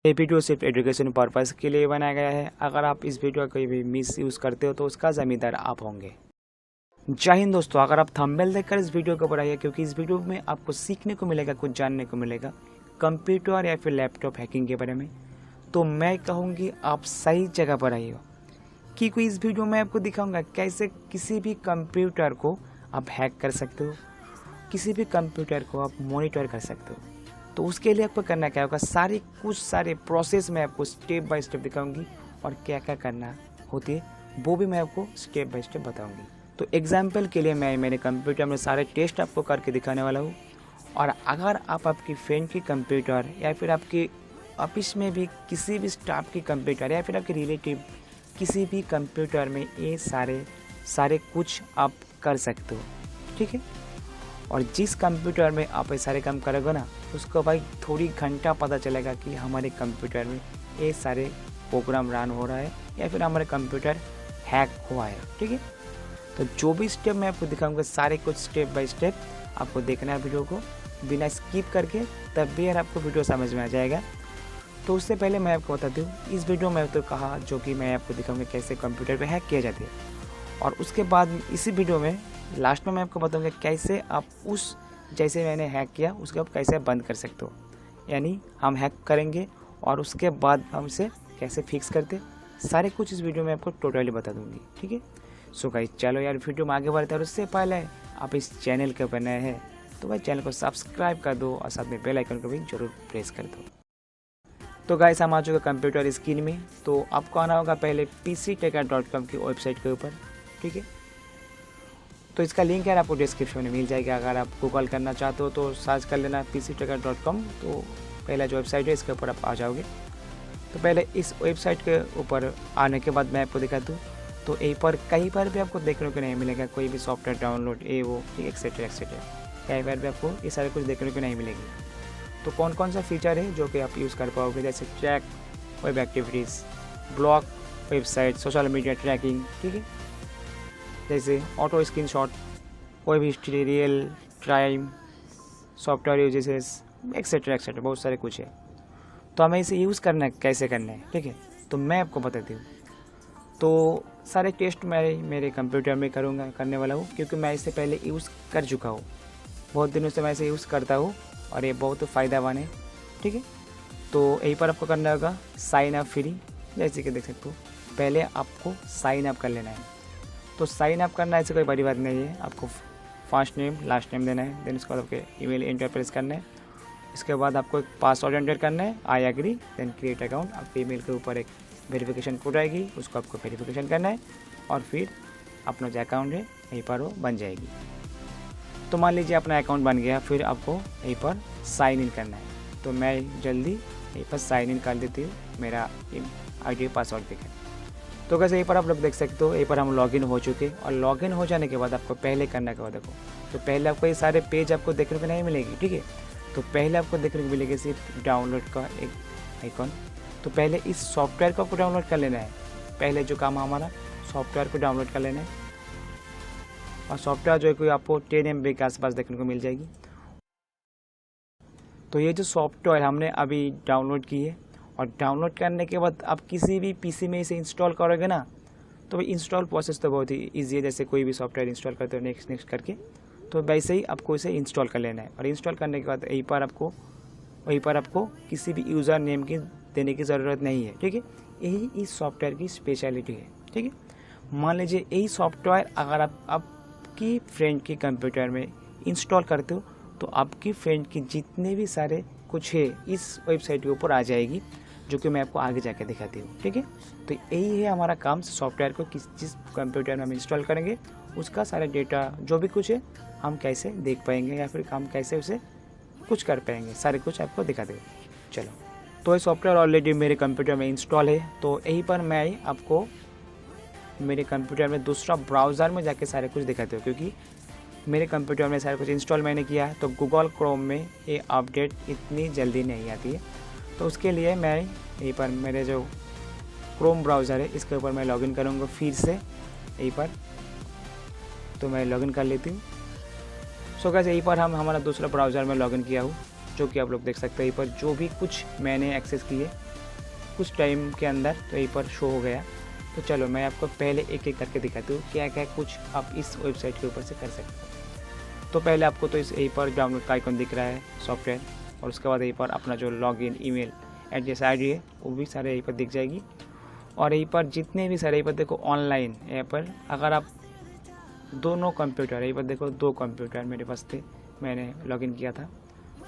ये वीडियो सिर्फ education purpose के लिए बनाया गया है। अगर आप इस वीडियो का कोई भी मिस यूज़ करते हो तो उसका ज़िम्मेदार आप होंगे। जय हिंद दोस्तों, अगर आप थंबनेल देखकर इस वीडियो को बढ़ाइए क्योंकि इस वीडियो में आपको सीखने को मिलेगा, कुछ जानने को मिलेगा कंप्यूटर या फिर लैपटॉप हैकिंग के बारे में। तो मैं कहूँगी आप सही जगह पर आइए, क्योंकि इस वीडियो में आपको दिखाऊँगा कैसे किसी भी कंप्यूटर को आप हैक कर सकते हो, किसी भी कंप्यूटर को आप मॉनिटर कर सकते हो। तो उसके लिए आपको करना क्या होगा, सारे प्रोसेस में आपको स्टेप बाय स्टेप दिखाऊंगी और क्या क्या करना होती है वो भी मैं आपको स्टेप बाय स्टेप बताऊंगी। तो एग्जाम्पल के लिए मैं मेरे कंप्यूटर में सारे टेस्ट आपको करके दिखाने वाला हूँ। और अगर आप आपकी फ्रेंड की कंप्यूटर या फिर आपके ऑफिस में भी किसी भी स्टाफ की कंप्यूटर या फिर आपके रिलेटिव किसी भी कंप्यूटर में ये सारे कुछ आप कर सकते हो, ठीक है। और जिस कंप्यूटर में आप ये सारे काम करोगे ना, उसको भाई थोड़ी घंटा पता चलेगा कि हमारे कंप्यूटर में ये सारे प्रोग्राम रन हो रहा है या फिर हमारे कंप्यूटर हैक हुआ है, ठीक है। तो जो भी स्टेप मैं आपको दिखाऊंगा, सारे कुछ स्टेप बाय स्टेप आपको देखना है वीडियो को बिना स्किप करके, तब भी यार आपको वीडियो समझ में आ जाएगा। तो उससे पहले मैं आपको बता दूँ, इस वीडियो में तो कहा जो कि मैं आपको दिखाऊंगा कैसे कंप्यूटर पर हैक किया जाता है, और उसके बाद इसी वीडियो में लास्ट में मैं आपको बताऊंगा कैसे आप उस जैसे मैंने हैक किया उसके आप कैसे बंद कर सकते हो। यानी हम हैक करेंगे और उसके बाद हम इसे कैसे फिक्स करते, सारे कुछ इस वीडियो में आपको टोटली बता दूंगी, ठीक है। सो गाइस चलो यार वीडियो में आगे बढ़ते हैं। और उससे पहले आप इस चैनल के ऊपर नए हैं तो भाई चैनल को सब्सक्राइब कर दो और साथ में बेल आइकन को भी जरूर प्रेस कर दो। तो गाइस हम आ चुके कंप्यूटर स्क्रीन में। तो आपको आना होगा पहले pctechar.com की वेबसाइट के ऊपर, ठीक है। तो इसका लिंक यार आपको डिस्क्रिप्शन में मिल जाएगा। अगर आप गूगल करना चाहते हो तो सर्च कर लेना pctechar.com। तो पहला जो वेबसाइट है इसके ऊपर आप आ जाओगे। तो पहले इस वेबसाइट के ऊपर आने के बाद मैं आपको दिखा दूँ, तो यहीं पर कहीं पर भी आपको देखने को नहीं मिलेगा कोई भी सॉफ्टवेयर डाउनलोड वो एक्सेट्रा एक्सेट्रा, कहीं पर भी आपको ये सारे कुछ देखने को नहीं मिलेगी। तो कौन कौन सा फीचर है जो कि आप यूज़ कर पाओगे, जैसे track web activities, blog website, social media tracking, ठीक है, जैसे ऑटो स्क्रीनशॉट, कोई भी history, real time, software uses etcetera etcetera, बहुत सारे कुछ है। तो हमें इसे यूज़ करना है, कैसे करना है, ठीक है। तो मैं आपको बताती हूँ। तो सारे टेस्ट मैं मेरे कंप्यूटर में करने वाला हूँ, क्योंकि मैं इसे पहले यूज़ कर चुका हूँ, बहुत दिनों से मैं इसे यूज़ करता हूँ और ये बहुत फ़ायदेमंद है, ठीक है। तो यहीं पर आपको करना होगा साइन अप फ्री, जैसे कि देख सकते हो। पहले आपको साइन अप कर लेना है। तो साइन अप करना ऐसे कोई बड़ी बात नहीं है, आपको फर्स्ट नेम लास्ट नेम देना है, देन उसके बाद आपके ईमेल एंटर प्रेस करना है। इसके बाद आपको एक पासवर्ड एंटर करना है, I agree, then create account. आपके ईमेल के ऊपर एक वेरिफिकेशन कोड आएगी, उसको आपको वेरिफिकेशन करना है और फिर अपना जो अकाउंट है यहीं पर वो बन जाएगी। तो मान लीजिए अपना अकाउंट बन गया, फिर आपको यहीं पर साइन इन करना है। तो मैं जल्दी यहीं पर साइन इन कर देती हूँ, मेरा ID पासवर्ड देखें। तो कैसे यहीं पर आप लोग देख सकते हो, यहीं पर हम लॉगिन हो चुके। और लॉगिन हो जाने के बाद आपको पहले करना क्या, देखो। तो पहले आपको ये सारे पेज आपको देखने को नहीं मिलेगी, ठीक है। तो पहले आपको देखने को मिलेगी सिर्फ डाउनलोड का एक आइकॉन। तो पहले इस सॉफ्टवेयर को आपको डाउनलोड कर लेना है। पहले जो काम हमारा सॉफ्टवेयर को डाउनलोड कर लेना है, और सॉफ्टवेयर जो है कोई आपको 10 MB के आसपास देखने को मिल जाएगी। तो ये जो सॉफ्टवेयर हमने अभी डाउनलोड की है, और डाउनलोड करने के बाद आप किसी भी पीसी में इसे इंस्टॉल करोगे ना, तो इंस्टॉल प्रोसेस तो बहुत ही ईजी है। जैसे कोई भी सॉफ्टवेयर इंस्टॉल करते हो नेक्स्ट करके, तो वैसे ही आपको इसे इंस्टॉल कर लेना है। और इंस्टॉल करने के बाद वहीं पर आपको किसी भी यूज़र नेम की देने की ज़रूरत नहीं है, ठीक है। यही इस सॉफ्टवेयर की स्पेशलिटी है, ठीक है। मान लीजिए यही सॉफ्टवेयर अगर आप आपकी फ्रेंड के कंप्यूटर में इंस्टॉल करते हो, तो आपकी फ्रेंड की जितने भी सारे कुछ है इस वेबसाइट के ऊपर आ जाएगी, जो कि मैं आपको आगे जाके दिखाती हूँ, ठीक है। तो यही है हमारा काम, सॉफ्टवेयर को जिस कंप्यूटर में हम इंस्टॉल करेंगे उसका सारा डेटा जो भी कुछ है हम कैसे देख पाएंगे या फिर हम कैसे उसे कुछ कर पाएंगे, सारे कुछ आपको दिखा देंगे। चलो, तो ये सॉफ्टवेयर ऑलरेडी मेरे कंप्यूटर में इंस्टॉल है। तो यहीं पर मैं आपको मेरे कंप्यूटर में दूसरा ब्राउज़र में जाके सारे कुछ दिखाते हो, क्योंकि मेरे कंप्यूटर में सारा कुछ इंस्टॉल मैंने किया है। तो गूगल क्रोम में ये अपडेट इतनी जल्दी नहीं आती है। तो उसके लिए मैं यहीं पर मेरे जो क्रोम ब्राउज़र है इसके ऊपर मैं लॉगिन करूँगा फिर से यहीं पर। तो मैं लॉगिन कर लेती हूँ। सो गाइस यहीं पर हम हमारा दूसरा ब्राउज़र में लॉगिन किया हूँ, जो कि आप लोग देख सकते हैं। यहीं पर जो भी कुछ मैंने एक्सेस किए कुछ टाइम के अंदर तो यहीं पर शो हो गया। तो चलो मैं आपको पहले एक एक करके दिखाती हूँ क्या क्या कुछ आप इस वेबसाइट के ऊपर से कर सकते हो। तो पहले आपको तो इस यहीं पर डाउनलोड का आइकन दिख रहा है सॉफ्टवेयर, और उसके बाद यहीं पर अपना जो लॉगिन ईमेल एड्रेस आईडी है वो भी सारे यहीं पर दिख जाएगी। और यहीं पर जितने भी सारे यहीं पर देखो ऑनलाइन यहाँ पर अगर आप दोनों कंप्यूटर, यहीं पर देखो 2 कंप्यूटर मेरे पास थे, मैंने लॉगिन किया था।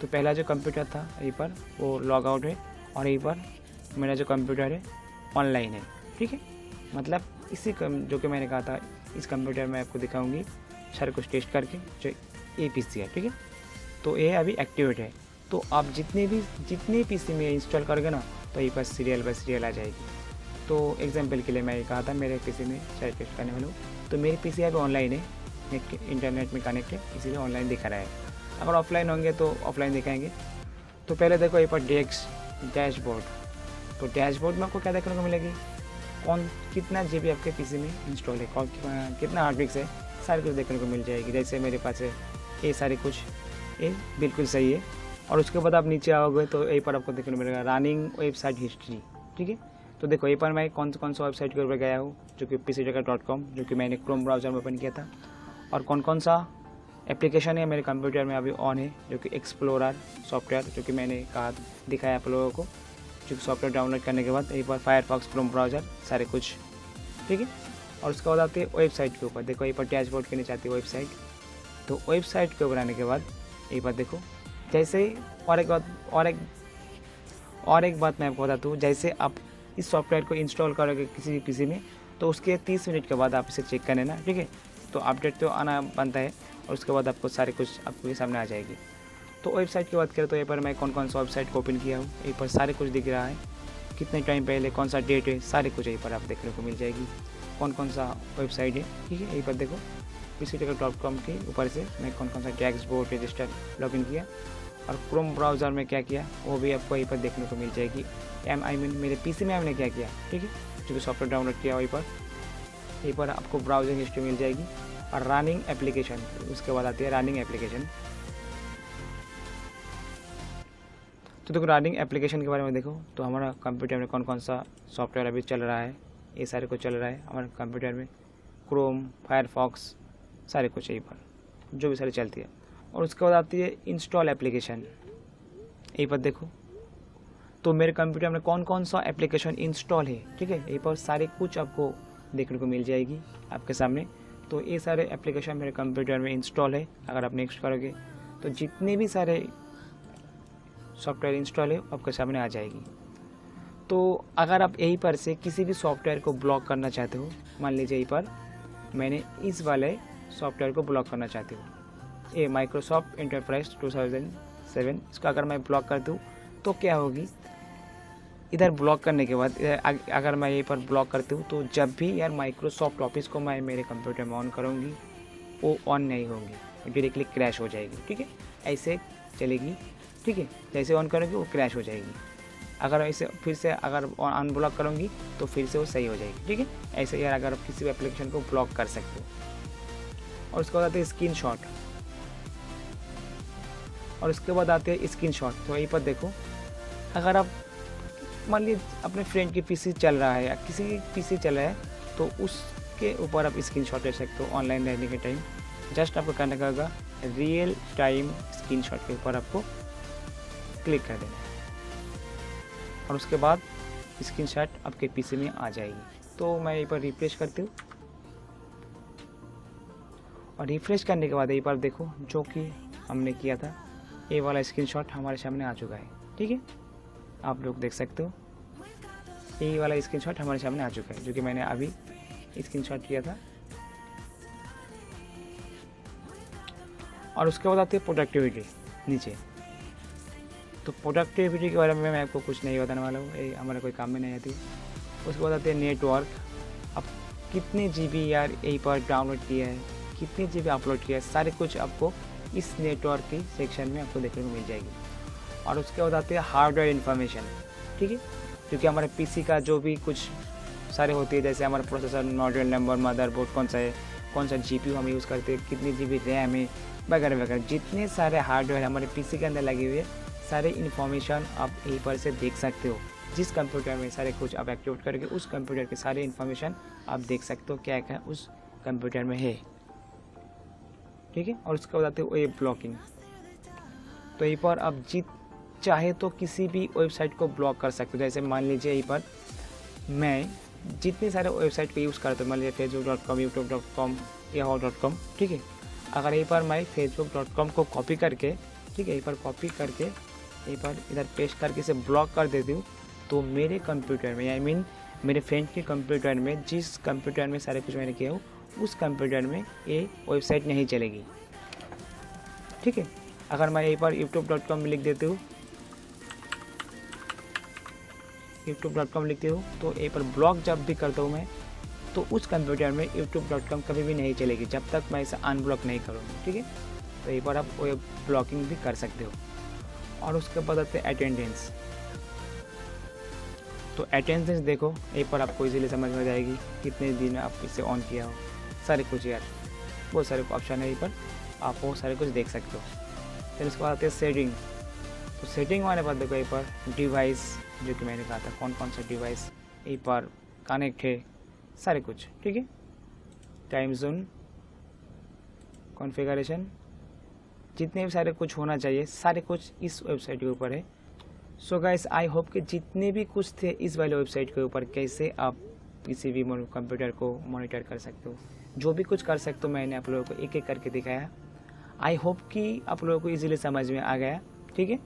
तो पहला जो कंप्यूटर था यहीं पर वो लॉग आउट है, और यहीं पर मेरा जो कंप्यूटर है ऑनलाइन है। ठीक है, मतलब इसी जो कि मैंने कहा था इस कंप्यूटर में आपको दिखाऊंगी सारे कुछ टेस्ट करके जो ये पीसी है। ठीक है, तो ये अभी एक्टिवेट है। तो आप जितने पीसी में इंस्टॉल करोगे ना तो यहीं पर सीरियल बाय सीरियल आ जाएगी। तो एग्जांपल के लिए मैं ये कहा था मेरे पीसी में सारे टेस्ट करने वाला हूँ, तो मेरी पीसी अभी ऑनलाइन है, इंटरनेट में कनेक्ट है, इसीलिए ऑनलाइन दिखा रहा है। अगर ऑफलाइन होंगे तो ऑफलाइन दिखाएंगे। तो पहले देखो यहाँ पर डैशबोर्ड, तो डैशबोर्ड में आपको क्या देखने को मिलेगी, कितना GB आपके पीसी में इंस्टॉल है, कितना हार्ड डिस्क है, सारी कुछ देखने को मिल जाएगी। जैसे मेरे पास है ये सारे कुछ, ये बिल्कुल सही है। और उसके बाद आप नीचे आओगे तो यहीं पर आपको देखने को मिलेगा रनिंग वेबसाइट हिस्ट्री। ठीक है, तो देखो यहीं पर मैं कौन सा वेबसाइट के ऊपर गया हूँ, जो कि pctracker.com, जो कि मैंने क्रोम ब्राउज़र में ओपन किया था। और कौन सा एप्लीकेशन है मेरे कंप्यूटर में अभी ऑन है, जो कि एक्सप्लोरर सॉफ्टवेयर, जो कि मैंने कहा दिखाया आप लोगों को, जो कि सॉफ्टवेयर डाउनलोड करने के बाद यहीं पर फायरफॉक्स, क्रोम ब्राउज़र सारे कुछ। ठीक है, और उसके बाद आते हैं वेबसाइट के ऊपर। देखो यहीं पर डैशबोर्ड के नीचे आती है वेबसाइट। तो वेबसाइट के ऊपर आने के बाद यहीं पर देखो, जैसे ही और एक बात मैं आपको बताता हूँ, जैसे आप इस सॉफ्टवेयर को इंस्टॉल करोगे किसी भी पीसी में तो उसके 30 मिनट के बाद आप इसे चेक कर लेना। ठीक है, तो अपडेट तो आना बनता है, और उसके बाद आपको सारे कुछ आपके सामने आ जाएगी। तो वेबसाइट की बात करें तो यहाँ पर मैं कौन सा वेबसाइट को ओपन किया हूँ, यहीं पर सारे कुछ दिख रहा है, कितने टाइम पहले, कौन सा डेट है, सारे कुछ यहीं पर आप देखने को मिल जाएगी, कौन सा वेबसाइट है। ठीक है, यहीं पर देखो pctracker.com के ऊपर से मैं कौन सा डैशबोर्ड रजिस्टर लॉगिन किया, और क्रोम ब्राउज़र में क्या किया वो भी आपको यहीं पर देखने को मिल जाएगी। मेरे पीसी में हमने क्या किया। ठीक है, जो भी सॉफ्टवेयर डाउनलोड किया यहीं पर आपको ब्राउजिंग हिस्ट्री मिल जाएगी। और रनिंग एप्लीकेशन, उसके बाद आती है रनिंग एप्लीकेशन। तो देखो रनिंग एप्लीकेशन के बारे में देखो, तो हमारा कंप्यूटर में कौन सा सॉफ्टवेयर अभी चल रहा है, ये सारे कुछ चल रहा है हमारे कंप्यूटर में, क्रोम, फायरफॉक्स, सारे कुछ यहीं पर जो भी सारी चलती है। और उसके बाद आती है इंस्टॉल एप्लीकेशन, यहीं पर देखो तो मेरे कंप्यूटर में कौन सा एप्लीकेशन इंस्टॉल है। ठीक है, यहीं पर सारे कुछ आपको देखने को मिल जाएगी आपके सामने। तो ये सारे एप्लीकेशन मेरे कंप्यूटर में इंस्टॉल है। अगर आप नेक्स्ट करोगे तो जितने भी सारे सॉफ्टवेयर इंस्टॉल है आपके सामने आ जाएगी। तो अगर आप यहीं पर से किसी भी सॉफ्टवेयर को ब्लॉक करना चाहते हो, मान लीजिए यहीं पर मैंने इस वाले सॉफ्टवेयर को ब्लॉक करना चाहती हूँ, ये माइक्रोसॉफ्ट एंटरप्राइज 2007, इसको अगर मैं ब्लॉक कर दूँ तो क्या होगी, इधर ब्लॉक करने के बाद अगर मैं यहीं पर ब्लॉक करती हूँ तो जब भी यार माइक्रोसॉफ्ट ऑफिस को मैं मेरे कंप्यूटर में ऑन करूँगी वो ऑन नहीं होगी, डायरेक्टली क्रैश हो जाएगी। ठीक है, ऐसे चलेगी। ठीक है, जैसे ऑन करोगे वो क्रैश हो जाएगी, अगर ऐसे फिर से अगर अनब्लॉक करूँगी तो फिर से वो सही हो जाएगी। ठीक है, ऐसे यार अगर आप किसी भी एप्लीकेशन को ब्लॉक कर सकते हो। और उसके बाद आते हैं स्क्रीनशॉट, और उसके बाद आते हैं स्क्रीनशॉट। तो यहीं पर देखो, अगर आप मान लीजिए अपने फ्रेंड की पीसी चल रहा है या किसी की पीसी चल रहा है तो उसके ऊपर आप स्क्रीनशॉट ले सकते हो ऑनलाइन रहने के टाइम। जस्ट आपको करने का होगा रियल टाइम स्क्रीनशॉट के ऊपर आपको क्लिक कर देना है, और उसके बाद स्क्रीनशॉट आपके पीसी में आ जाएगी। तो मैं यहीं पर रिफ्रेश करती हूँ, और रिफ्रेश करने के बाद यहीं पर देखो जो कि हमने किया था ये वाला स्क्रीनशॉट हमारे सामने आ चुका है। ठीक है, आप लोग देख सकते हो ये वाला स्क्रीनशॉट हमारे सामने आ चुका है, जो कि मैंने अभी स्क्रीनशॉट किया था। और उसके बाद आती है प्रोडक्टिविटी नीचे। तो प्रोडक्टिविटी के बारे में मैं आपको कुछ नहीं बताने वाला हूँ, ये हमारे कोई काम में नहीं आती। उसके बाद आते हैं नेटवर्क, अब कितने GB यार यहीं पर डाउनलोड किया है, कितने GB अपलोड किया है, सारे कुछ आपको इस नेटवर्क की सेक्शन में आपको देखने को मिल जाएगी। और उसके बाद आते हैं हार्डवेयर इन्फॉर्मेशन। ठीक है, क्योंकि हमारे पीसी का जो भी कुछ सारे होती है, जैसे हमारा प्रोसेसर, मॉडल नंबर, मदरबोर्ड कौन सा है, कौन सा GPU हम यूज़ करते हैं, कितनी GB रैम है, वगैरह वगैरह, जितने सारे हार्डवेयर हमारे पीसी के अंदर लगे हुए हैं सारे इन्फॉर्मेशन आप यहीं पर से देख सकते हो। जिस कंप्यूटर में सारे कुछ आप एक्टिवेट करके उस कंप्यूटर के सारे इन्फॉर्मेशन आप देख सकते हो क्या क्या उस कंप्यूटर में है, ठीक है। और उसके बाद आते हो वेब ब्लॉकिंग। तो यहीं पर आप चाहे तो किसी भी वेबसाइट को ब्लॉक कर सकते हो। जैसे मान लीजिए यहीं पर मैं जितने सारे वेबसाइट को यूज़ करता हूँ, मान लीजिए facebook.com, youtube.com, yahoo.com, ठीक है। अगर यहीं पर मैं facebook.com को कॉपी करके, ठीक है, यहीं पर कॉपी करके यहीं पर इधर पेस्ट करके इसे ब्लॉक कर देती हूँ, तो मेरे कंप्यूटर में, आई मीन मेरे फ्रेंड के कंप्यूटर में, जिस कंप्यूटर में सारे कुछ मैंने किया हो उस कंप्यूटर में ये वेबसाइट नहीं चलेगी, ठीक है। अगर मैं यहीं पर youtube.com में लिख देती हूँ, youtube.com लिखती हूँ, तो यहीं पर ब्लॉक जब भी करता हूँ मैं, तो उस कंप्यूटर में youtube.com कभी भी नहीं चलेगी जब तक मैं इसे अनब्लॉक नहीं करूँगी, ठीक है। तो यहीं पर आप वेब ब्लॉकिंग भी कर सकते हो। और उसके बाद आते हैं अटेंडेंस। तो अटेंडेंस देखो, यहीं पर आपको इजीली समझ में जाएगी कितने दिन आप इसे ऑन किया हो, सारे कुछ यार, बहुत सारे ऑप्शन है यहीं पर, आप वो सारे कुछ देख सकते हो। फिर उसके बाद आते हैं सेटिंग। तो सेटिंग वाले बाद देखो यहीं पर डिवाइस, जो कि मैंने कहा था कौन कौन सा डिवाइस यहीं पर कनेक्ट है, सारे कुछ, ठीक है। टाइम जोन, कॉन्फ़िगरेशन, जितने भी सारे कुछ होना चाहिए सारे कुछ इस वेबसाइट के ऊपर है। सो गाइस, आई होप कि जितने भी कुछ थे इस वाले वेबसाइट के ऊपर, कैसे आप किसी भी कंप्यूटर को मॉनिटर कर सकते हो, जो भी कुछ कर सकते हो, मैंने आप लोगों को एक एक करके दिखाया। आई होप कि आप लोगों को इजीली समझ में आ गया, ठीक है।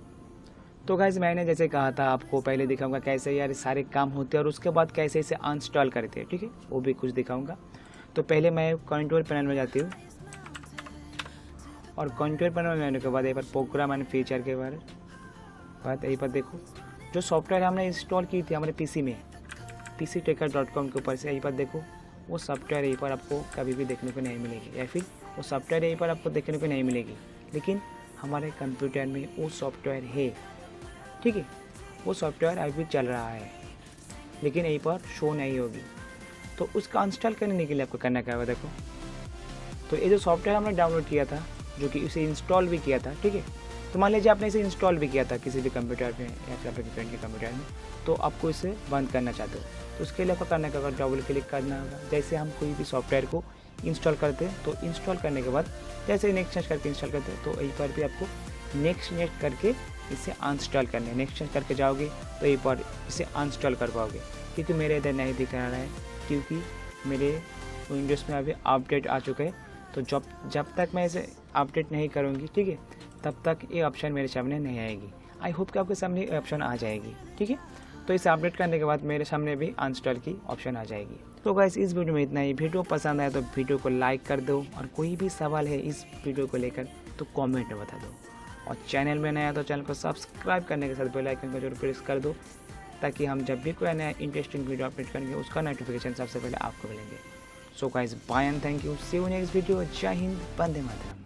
तो गाइस, मैंने जैसे कहा था आपको पहले दिखाऊंगा कैसे यार सारे काम होते हैं और उसके बाद कैसे इसे अनइंस्टॉल करते हैं, ठीक है, वो भी कुछ दिखाऊंगा। तो पहले मैं कंट्रोल पैनल में जाती हूँ, और कंट्रोल पैनल में आने के बाद यहीं पर प्रोग्राम एंड फीचर के बाद यहीं पर देखो जो सॉफ्टवेयर हमने इंस्टॉल की थी हमारे पीसी में, pctracker.com के ऊपर से, यहीं पर देखो वो सॉफ्टवेयर यहीं पर आपको कभी भी देखने को नहीं मिलेगी, या फिर वो सॉफ्टवेयर यहीं पर आपको देखने को नहीं मिलेगी, लेकिन हमारे कंप्यूटर में वो सॉफ्टवेयर है, ठीक है। वो सॉफ्टवेयर अभी भी चल रहा है, लेकिन यहीं पर शो नहीं होगी। तो उसका इंस्टॉल करने के लिए आपको करना क्या होगा, देखो तो ये जो सॉफ्टवेयर हमने डाउनलोड किया था, जो कि इसे इंस्टॉल भी किया था, ठीक है। तो मान लीजिए आपने इसे इंस्टॉल भी किया था किसी भी कंप्यूटर में या फिर अपने फ्रेंड के कंप्यूटर में, तो आपको इसे बंद करना चाहते हो, तो उसके लिए आपको करना क्या होगा, डबल क्लिक करना होगा। जैसे हम कोई भी सॉफ्टवेयर को इंस्टॉल करते हैं, तो इंस्टॉल करने के बाद जैसे नेक्स्ट करके इंस्टॉल करते हैं, तो यहीं पर भी आपको नेक्स्ट करके इसे अनइंस्टॉल करना है। नेक्स्ट करके जाओगे तो यहीं पर इसे अनइंस्टॉल कर पाओगे, क्योंकि मेरे इधर नहीं दिख रहा है, क्योंकि मेरे विंडोज़ में अभी अपडेट आ चुका है। तो जब तक मैं इसे अपडेट नहीं करूँगी, ठीक है, तब तक ये ऑप्शन मेरे सामने नहीं आएगी। आई होप कि आपके सामने ऑप्शन आ जाएगी, ठीक है। तो इसे अपडेट करने के बाद मेरे सामने भी अनइंस्टॉल की ऑप्शन आ जाएगी। तो गाइस, इस वीडियो में इतना ही। वीडियो पसंद आया तो वीडियो को लाइक कर दो, और कोई भी सवाल है इस वीडियो को लेकर तो कमेंट में बता दो, और चैनल में नया तो चैनल को सब्सक्राइब करने के साथ बेल आइकन को जरूर प्रेस कर दो, ताकि हम जब भी कोई नया इंटरेस्टिंग वीडियो अपलोड करेंगे उसका नोटिफिकेशन सबसे पहले आपको मिलेंगे। So guys, bye and thank you, see you next video. जय हिंद, वंदे मातरम।